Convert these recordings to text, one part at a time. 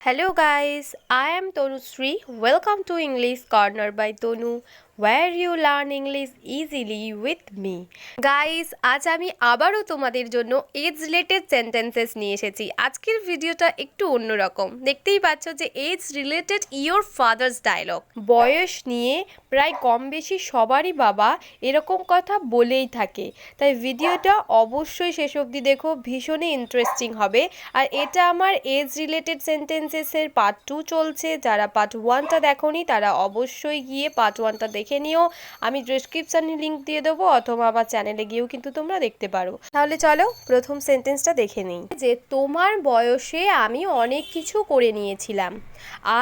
Hello guys, I am Tanushree. Welcome to English Corner by Tonu, where you learn English easily with me. Guys আজ আমি আবারও তোমাদের জন্য age related sentences নিয়ে এসেছি। আজকের ভিডিওটা একটু অন্যরকম। দেখতেই পাচ্ছ যে age related your father's dialogue. বয়স নিয়ে প্রায় কম বেশি সবারই বাবা এরকম কথা বলেই থাকে, তাই ভিডিওটা অবশ্যই শেষ অবধি দেখো, ভীষণই ইন্টারেস্টিং হবে। আর এটা আমার এজ রিলেটেড সেন্টেন্সেসের পার্ট 2 চলছে। যারা পার্ট 1টা দেখোনি তারা অবশ্যই গিয়ে পার্ট 1টা দেখে নিও। আমি ডেসক্রিপশনে লিংক দিয়ে দেবো, অথবা আমার চ্যানেলে গিয়েও কিন্তু তোমরা দেখতে পারো। তাহলে চলো প্রথম সেন্টেন্সটা দেখে নিই। যে তোমার বয়সে আমি অনেক কিছু করে নিয়েছিলাম।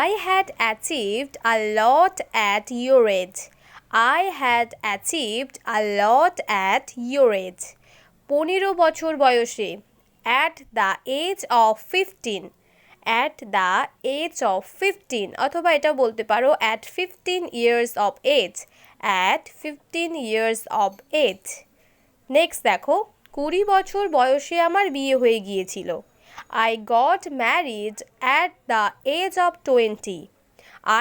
I had achieved a lot at your age. I had achieved a lot at your age. 15 বছর বয়সে, at the age of 15, at the age of 15, অথবা এটা বলতে পারো at 15 years of age, at 15 years of age. Next দেখো, 20 বছর বয়সে আমার বিয়ে হয়ে গিয়েছিল। I got married at the age of 20.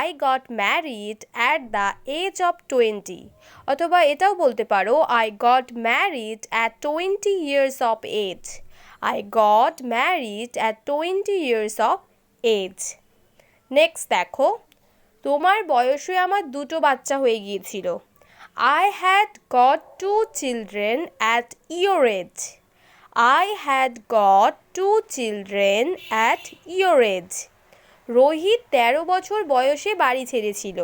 I got married at the age of 20. অথবা এটাও বলতে পারো I got married at 20 years of age. I got married at 20 years of age. Next দেখো, তোমার বয়সে আমার দুটো বাচ্চা হয়ে গিয়েছিল। I had got 2 children at your age. I had got 2 children at your age. Rohit 13 বছর বয়সে বাড়ি ছেড়েছিল,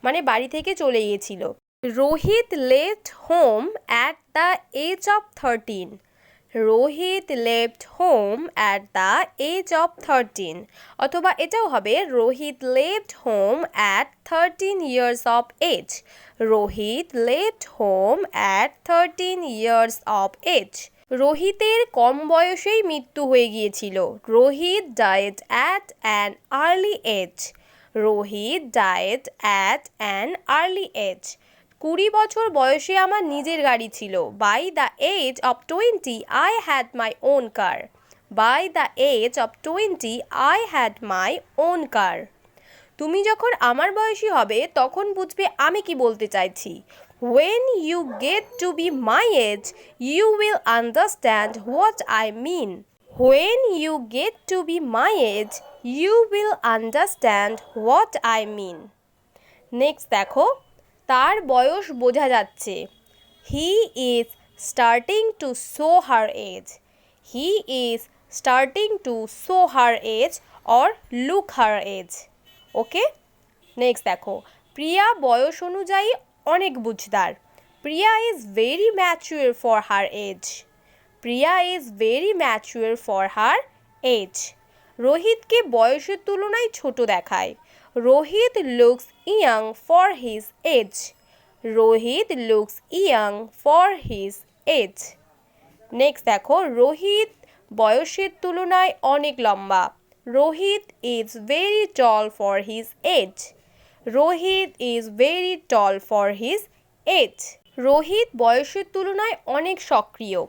মানে বাড়ি থেকে চলে গিয়েছিল। Rohit left home at the age of 13. Rohit left home at the age of 13, অথবা এটাও হবে Rohit left home at 13 years of age. Rohit left home at 13 years of age. রোহিতের কম বয়সেই মৃত্যু হয়ে গিয়েছিল। Rohit died at an early age. Rohit died at an early age. 20 বছর বয়সে আমার নিজের গাড়ি ছিল। By the age of 20 I had my own car. By the age of 20 I had my own car. তুমি যখন আমার বয়সী হবে তখন বুঝবে আমি কি বলতে চাইছি। When you get to be my age, you will understand what I mean. When you get to be my age, you will understand what I mean. Next দেখো, তার বয়স বোঝা যাচ্ছে। He is starting to show her age. He is starting to show her age or look her age. Okay, next দেখো, প্রিয়া বয়স অনুযায়ী অনেক বুঝদার। Priya is very mature for her age. Priya is very mature for her age. রোহিতকে বয়সের তুলনায় ছোট দেখায়। Rohit looks young for his age. Rohit looks young for his age. Next দেখো, রোহিত বয়সের তুলনায় অনেক লম্বা। Rohit is very tall for his age. Rohit is very tall for his age. Rohit বয়সের তুলনায় অনেক সক্রিয়।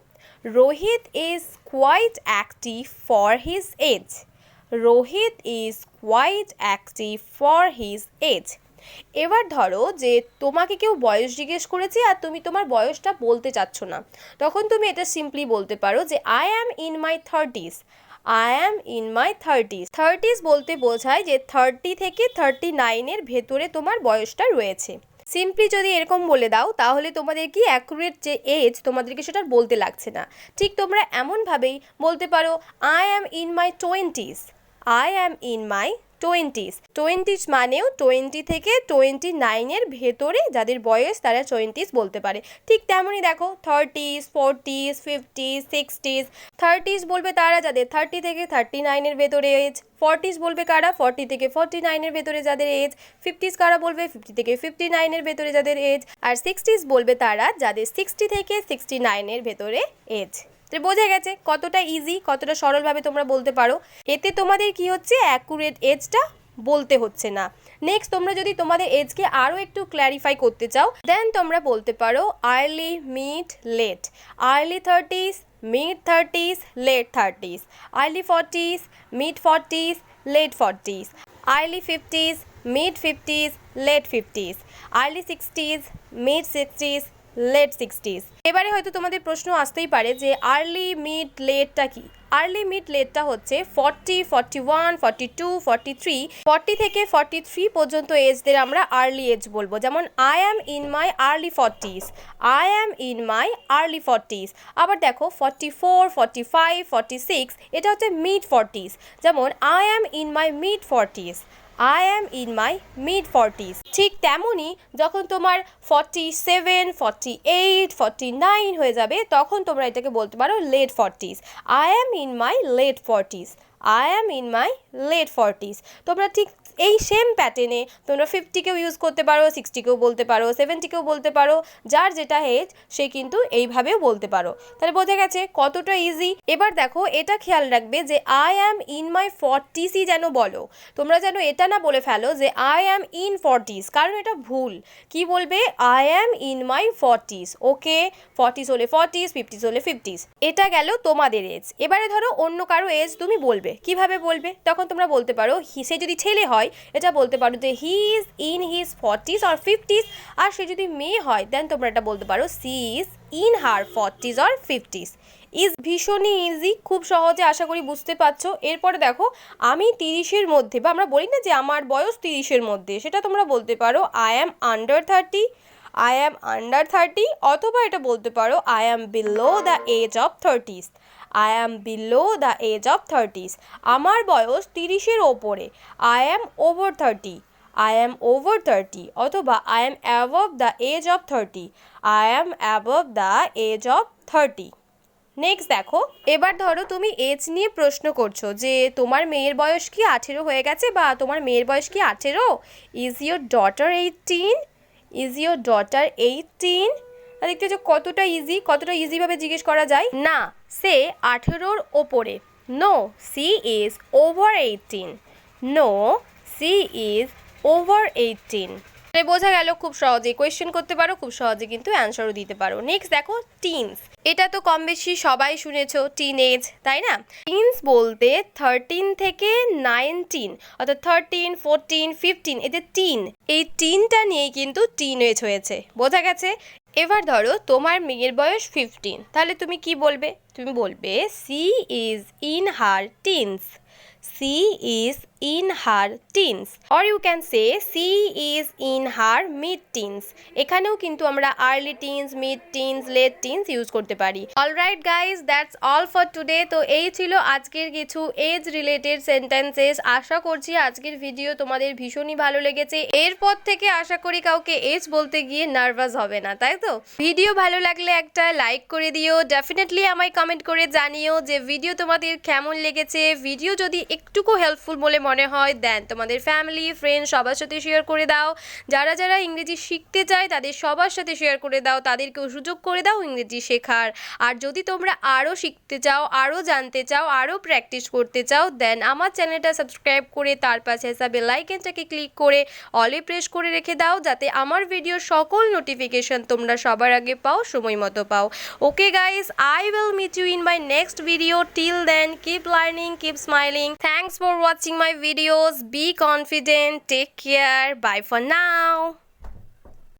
Rohit is quite active for his age. Rohit is quite active for his age. এবার ধরো যে তোমাকে কেউ বয়স জিজ্ঞেস করেছে আর তুমি তোমার বয়সটা বলতে চাচ্ছ না, তখন তুমি এটা সিম্পলি বলতে পারো যে I am in my 30s. I am in my 30s. 30s বলতে বোঝায় যে 30 থেকে 39-এর ভেতরে তোমার বয়সটা রয়েছে। সিম্পলি যদি এরকম বলে দাও তাহলে তোমাদের কি অ্যাকুরেট যে এজ তোমাদেরকে সেটা বলতে লাগছে না। ঠিক তোমরা এমনভাবেই বলতে পারো I am in my 20s. I am in my 20s. 20s মানেও 20 থেকে 29-এর ভেতরে যাদের বয়স তারা 20s বলতে পারে। ঠিক তেমনই দেখো 30s, 40s, 50s, 60s. 30s বলবে তারা যাদের 30 থেকে 39-এর ভেতরে এজ। 40s বলবে কারা 40 থেকে 49-এর ভেতরে যাদের এজ। 50s কারা বলবে 50 থেকে 59-এর ভেতরে যাদের এজ। আর 60s বলবে তারা যাদের 60 থেকে 69-এর ভেতরে এজ। তো বোঝা গেছে কতটা ইজি, কতটা সরলভাবে তোমরা বলতে পারো। এতে তোমাদের কি হচ্ছে, অ্যাকুরেট এজটা বলতে হচ্ছে না। নেক্সট তোমরা যদি তোমাদের এজকে আরও একটু ক্ল্যারিফাই করতে চাও দেন তোমরা বলতে পারো early, mid, late. Early 30s, mid 30s, late 30s, early 40s, mid 40s, late 40s, early 50s, mid 50s, late 50s, early 60s, mid 60s, late 60s। এবারে হয়তো তোমাদের প্রশ্ন আসতেই পারে যে আর্লি মিড লেটটা কি। আর্লি মিড লেটটা হচ্ছে 40, 41, 42, 43, 40 থেকে 43 পর্যন্ত এজদের আমরা আর্লি এজ বলবো। যেমন I am in my early 40s, I am in my early 40s। আবার দেখো 44, 45, 46 এটা হচ্ছে মিড 40s। যেমন I am in my mid 40s, I am in my mid 40s। ঠিক তেমনই যখন তোমার 47, 48, 49 হয়ে যাবে তখন তোমরা এটাকে বলতে পারো late 40s, I am in my late 40s, I am in my late 40s। তোমরা ঠিক এই সেম প্যাটার্নে তোমরা 50কেও ইউজ করতে পারো, 60কেও বলতে পারো, 70কেও বলতে পারো, যার যেটা এজ সে কিন্তু এইভাবেও বলতে পারো। তাহলে বোঝা গেছে কতটা ইজি। এবার দেখো এটা খেয়াল রাখবে যে আই অ্যাম ইন মাই 40sই যেন বলো, তোমরা যেন এটা না বলে ফেলো যে আই অ্যাম ইন 40s, কারণ এটা ভুল। কি বলবে? I am in my 40s। Okay, 40s হলে 40s, 50s হলে 50s। এটা গেল তোমাদের এজ। এবারে ধরো অন্য কারো এজ তুমি বলবে, কিভাবে বলবে? তখন তোমরা বলতে পারো সে যদি ছেলে হয় এটা বলতে পারো যে he is in his 40s or 50s, আর সে যদি মেয়ে হয় দেন তোমরা এটা বলতে পারো she is in her 40s or 50s। Is ভীষণই ইজি, খুব সহজে আশা করি বুঝতে পারছো। এরপরে দেখো আমি 30-এর মধ্যে, বা আমরা বলি না যে আমার বয়স 30-এর মধ্যে, সেটা তোমরা বলতে পারো I am under 30, I am under 30, অথবা এটা বলতে পারো I am below the age of 30s, I am below the age of 30s। আমার বয়স 30-এর ওপরে, I am over 30, I am over 30, অথবা I am above the age of 30, I am above the age of 30। Next দেখো, এবার ধরো তুমি age নিয়ে প্রশ্ন করছো যে তোমার মেয়ের বয়স কি 18 হয়ে গেছে, বা তোমার মেয়ের বয়স কি 18? Is your daughter 18? Is your daughter 18? দেখতে যে কতটা ইজিভাবে জিজ্ঞেস করা যায়। না, সে 18-র ওপরে। No, she is over 18। No, she is over 18। বোঝা গেল, খুব সহজেই কোয়েশ্চেন করতে পারো, খুব সহজে কিন্তু অ্যান্সারও দিতে পারো। নেক্সট দেখো টিনস। এটা তো কম বেশি সবাই শুনেছো, টিন এজ, তাই না? টিনস বলতে 13 থেকে 19, অর্থাৎ 13, 14, 15, এতে টিন, এই টিনটা নিয়েই কিন্তু টিন এজ হয়েছে। বোঝা গেছে? এবার ধরো তোমার মেয়ের বয়স 15, তাহলে তুমি কি বলবে? তুমি বলবে she is in her teens, she is in her teens, or you can say she is in her mid teens. এখানেও কিন্তু আমরা early teens, mid teens, late teens use করতে পারি। Alright guys, that's all for today. তো এই ছিল আজকের কিছু এজ রিলেটেড সেন্টেন্সেস। আশা করছি আজকের ভিডিও তোমাদের ভীষণই ভালো লেগেছে। এরপর থেকে আশা করি কাউকে এজ বলতে গিয়ে নার্ভাস হবে না, তাই তো? ভিডিও ভালো লাগলে একটা লাইক করে দিও, ডেফিনেটলি আমায় কমেন্ট করে জানিও যে ভিডিও তোমাদের কেমন লেগেছে। ভিডিও যদি একটুকু হেল্পফুল বলে মনে হয় দেন তোমাদের ফ্যামিলি, ফ্রেন্ড সবার সাথে শেয়ার করে দাও। যারা যারা ইংরেজি শিখতে চায় তাদের সবার সাথে শেয়ার করে দাও, তাদেরকেও সুযোগ করে দাও ইংরেজি শেখার। আর যদি তোমরা আরও শিখতে চাও, আরও জানতে চাও, আরও প্র্যাকটিস করতে চাও, দেন আমার চ্যানেলটা সাবস্ক্রাইব করে তার পাশে আসা বেল আইকনটাকে ক্লিক করে অলে প্রেস করে রেখে দাও, যাতে আমার ভিডিওর সকল নোটিফিকেশন তোমরা সবার আগে পাও, সময় মতো পাও। Okay guys, I will meet you in my next video. Till then, keep learning, keep smiling. Thanks for watching my videos. Be confident. Take care. Bye for now.